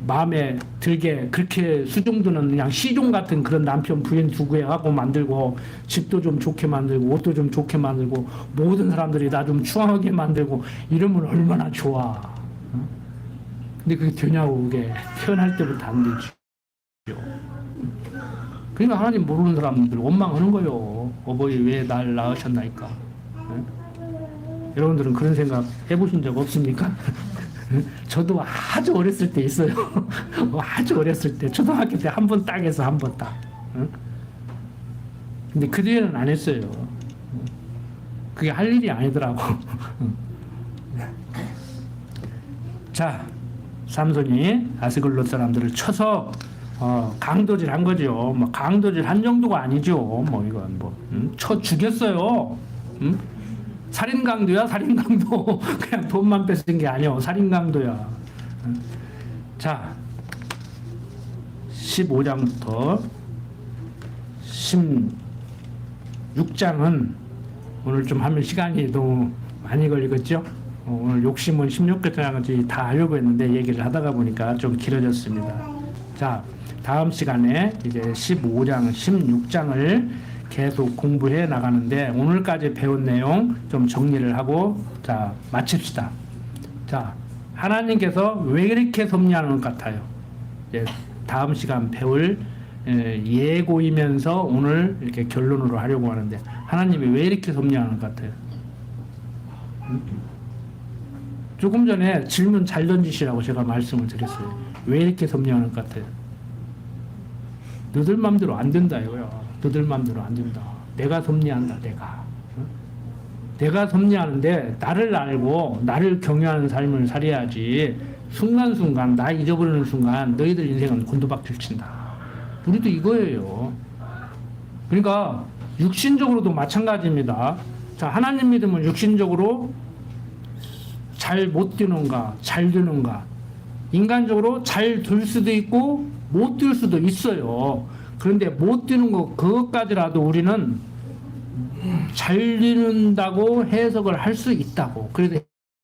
마음에 들게 그렇게 수종드는 그냥 시종 같은 그런 남편 부인 두고 하고 만들고 집도 좀 좋게 만들고 옷도 좀 좋게 만들고 모든 사람들이 나 좀 추앙하게 만들고 이러면 얼마나 좋아. 근데 그게 되냐고. 그게 태어날 때부터 안 되죠. 그러니까 하나님 모르는 사람들 원망하는 거예요. 어버이 왜 날 낳으셨나이까. 여러분들은 그런 생각 해보신 적 없습니까? 저도 아주 어렸을 때 있어요. 아주 어렸을 때 초등학교 때 한 번 딱 해서 한 번 딱. 근데 그 뒤에는 안 했어요. 그게 할 일이 아니더라고. 자, 삼손이 아스글롯 사람들을 쳐서 강도질 한 거죠. 뭐 강도질 한 정도가 아니죠. 뭐 이건 쳐 죽였어요. 살인강도야, 살인강도. 그냥 돈만 뺏은 게 아니야. 살인강도야. 자, 15장부터 16장은 오늘 좀 하면 시간이 너무 많이 걸리겠죠? 오늘 욕심은 16개까지 다 하려고 했는데 얘기를 하다가 보니까 좀 길어졌습니다. 자, 다음 시간에 이제 15장, 16장을 계속 공부해 나가는데 오늘까지 배운 내용 좀 정리를 하고 자 마칩시다. 자 하나님께서 왜 이렇게 섭리하는 것 같아요? 이제 다음 시간 배울 예고이면서 오늘 이렇게 결론으로 하려고 하는데 하나님이 왜 이렇게 섭리하는 것 같아요? 조금 전에 질문 잘 던지시라고 제가 말씀을 드렸어요. 왜 이렇게 섭리하는 것 같아요? 너들 맘대로 안 된다 이거야. 너들 맘대로 안 된다. 내가 섭리한다. 내가 섭리하는데 나를 알고 나를 경외하는 삶을 살아야지. 순간순간 나 잊어버리는 순간 너희들 인생은 곤두박질 친다. 우리도 이거예요. 그러니까 육신적으로도 마찬가지입니다. 자, 하나님 믿으면 육신적으로 잘 못 되는가, 잘 되는가. 인간적으로 잘 될 수도 있고 못 될 수도 있어요. 그런데 못 되는 거 그것까지라도 우리는 잘 되는다고 해석을 할 수 있다고. 그래서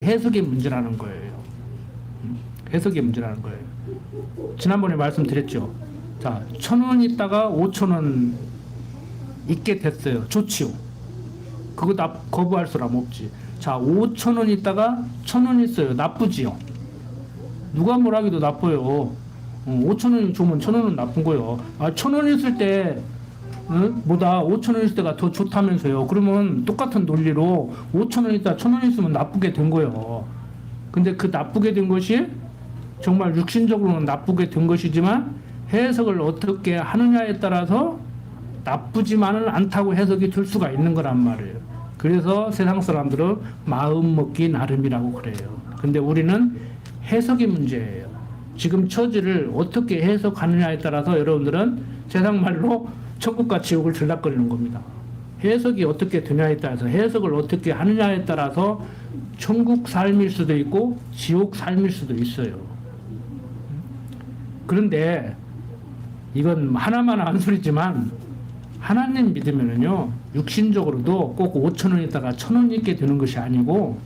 해석의 문제라는 거예요. 해석의 문제라는 거예요. 지난번에 말씀드렸죠. 자, 1,000원 있다가 5,000원 있게 됐어요. 좋지요. 그거 거부할 사람 없지. 자, 5,000원 있다가 1,000원 있어요. 나쁘지요. 누가 뭘 하기도 나빠요. 5,000원이 좋으면 1,000원은 나쁜 거예요. 1,000원 있을 때 보다 5,000원 있을 때가 더 좋다면서요. 그러면 똑같은 논리로 5,000원 있다 1,000원 있으면 나쁘게 된 거예요. 근데 그 나쁘게 된 것이 정말 육신적으로는 나쁘게 된 것이지만 해석을 어떻게 하느냐에 따라서 나쁘지만은 않다고 해석이 될 수가 있는 거란 말이에요. 그래서 세상 사람들은 마음 먹기 나름이라고 그래요. 근데 우리는 해석이 문제예요. 지금 처지를 어떻게 해석하느냐에 따라서 여러분들은 세상 말로 천국과 지옥을 들락거리는 겁니다. 해석이 어떻게 되냐에 따라서 해석을 어떻게 하느냐에 따라서 천국 삶일 수도 있고 지옥 삶일 수도 있어요. 그런데 이건 하나만 한 소리지만 하나님 믿으면은요 육신적으로도 꼭 5,000원 있다가 1,000원 있게 되는 것이 아니고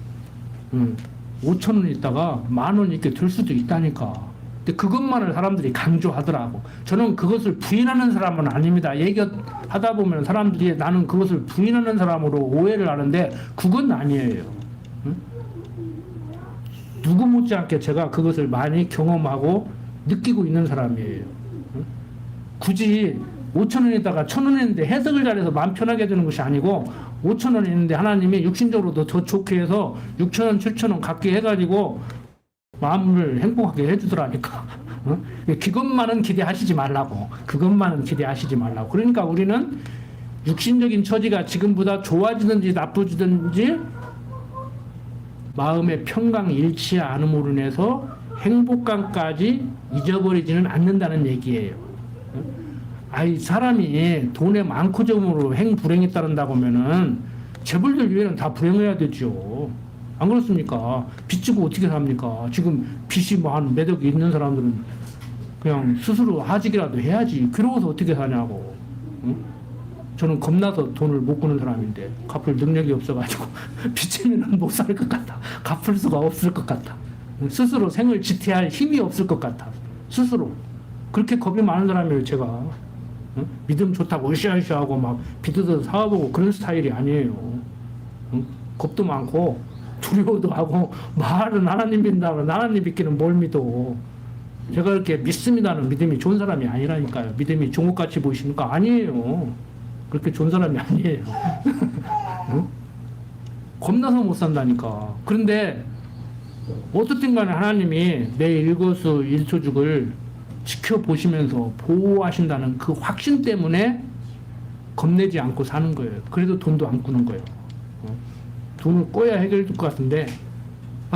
5,000원 있다가 10,000원 있게 될 수도 있다니까. 근데 그것만을 사람들이 강조하더라고. 저는 그것을 부인하는 사람은 아닙니다. 얘기하다 보면 사람들이 나는 그것을 부인하는 사람으로 오해를 하는데 그건 아니에요. 누구 못지않게 제가 그것을 많이 경험하고 느끼고 있는 사람이에요. 굳이 5,000원에다가 1,000원 있는데 해석을 잘해서 마음 편하게 되는 것이 아니고 5,000원 있는데 하나님이 육신적으로도 더 좋게 해서 6,000원, 7,000원 갖게 해가지고 마음을 행복하게 해주더라니까. 그것만은 기대하시지 말라고. 그것만은 기대하시지 말라고. 그러니까 우리는 육신적인 처지가 지금보다 좋아지든지 나쁘지든지 마음의 평강 일치 않음으로 인해서 행복감까지 잊어버리지는 않는다는 얘기예요. 사람이 돈에 많고 적음으로 행불행에 따른다고 하면은 재벌들 위에는 다 불행해야 되죠. 안 그렇습니까? 빚 지고 어떻게 삽니까? 지금 빚이 뭐 한 몇 억이 있는 사람들은 그냥 스스로 하직이라도 해야지. 그러고서 어떻게 사냐고. 응? 저는 겁나서 돈을 못 꾸는 사람인데 갚을 능력이 없어가지고 빚지면은 못 살 것 같아. 갚을 수가 없을 것 같아. 스스로 생을 지태할 힘이 없을 것 같아. 스스로. 그렇게 겁이 많은 사람이에요, 제가. 응? 믿음 좋다고 으쌰으쌰하고 막 빚어서 사와보고 그런 스타일이 아니에요. 응? 겁도 많고 두려워도 하고 말은 하나님 믿는다고 하나님 믿기는 뭘 믿어. 제가 이렇게 믿습니다는 믿음이 좋은 사람이 아니라니까요. 믿음이 좋은 것 같이 보이십니까? 아니에요. 그렇게 좋은 사람이 아니에요. 응? 겁나서 못 산다니까. 그런데 어떻든 간에 하나님이 내 일거수일투족을 지켜보시면서 보호하신다는 그 확신 때문에 겁내지 않고 사는 거예요. 그래도 돈도 안 꾸는 거예요. 돈을 꿔야 해결될 것 같은데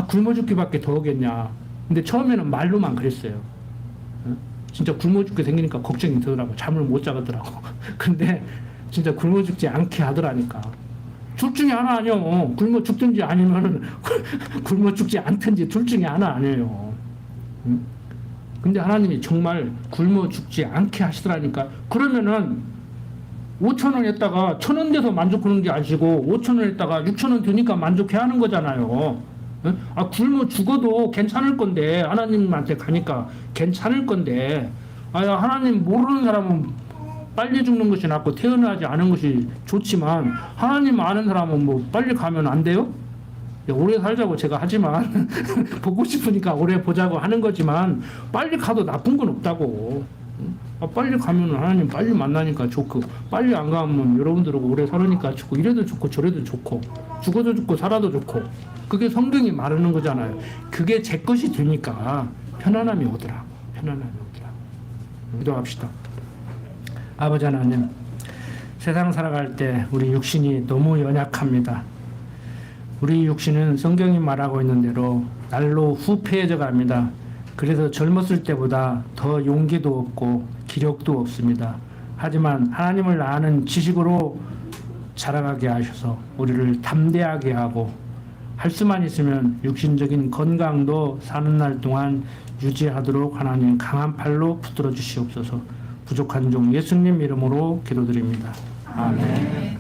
굶어 죽기밖에 더 하겠냐. 근데 처음에는 말로만 그랬어요. 진짜 굶어 죽게 생기니까 걱정이 되더라고. 잠을 못 자겠더라고. 근데 진짜 굶어 죽지 않게 하더라니까. 둘 중에 하나 아니요. 굶어 죽든지 아니면 굶어 죽지 않든지 둘 중에 하나 아니에요. 근데 하나님이 정말 굶어 죽지 않게 하시더라니까. 그러면은 5,000원 했다가 1,000원 돼서 만족하는 게 아니고 5,000원 했다가 6,000원 되니까 만족해 하는 거잖아요. 굶어 죽어도 괜찮을 건데 하나님한테 가니까 괜찮을 건데 하나님 모르는 사람은 빨리 죽는 것이 낫고 태어나지 않은 것이 좋지만 하나님 아는 사람은 뭐 빨리 가면 안 돼요? 오래 살자고 제가 하지만 보고 싶으니까 오래 보자고 하는 거지만 빨리 가도 나쁜 건 없다고. 빨리 가면 하나님 빨리 만나니까 좋고 빨리 안 가면 여러분들하고 오래 살으니까 좋고 이래도 좋고 저래도 좋고 죽어도 좋고 살아도 좋고 그게 성경이 말하는 거잖아요. 그게 제 것이 되니까 편안함이 오더라. 편안함이 오더라. 기도합시다. 아버지 하나님, 세상 살아갈 때 우리 육신이 너무 연약합니다. 우리 육신은 성경이 말하고 있는 대로 날로 후패해져 갑니다. 그래서 젊었을 때보다 더 용기도 없고 기력도 없습니다. 하지만 하나님을 아는 지식으로 자라가게 하셔서 우리를 담대하게 하고 할 수만 있으면 육신적인 건강도 사는 날 동안 유지하도록 하나님 강한 팔로 붙들어 주시옵소서. 부족한 종 예수님 이름으로 기도드립니다. 아멘.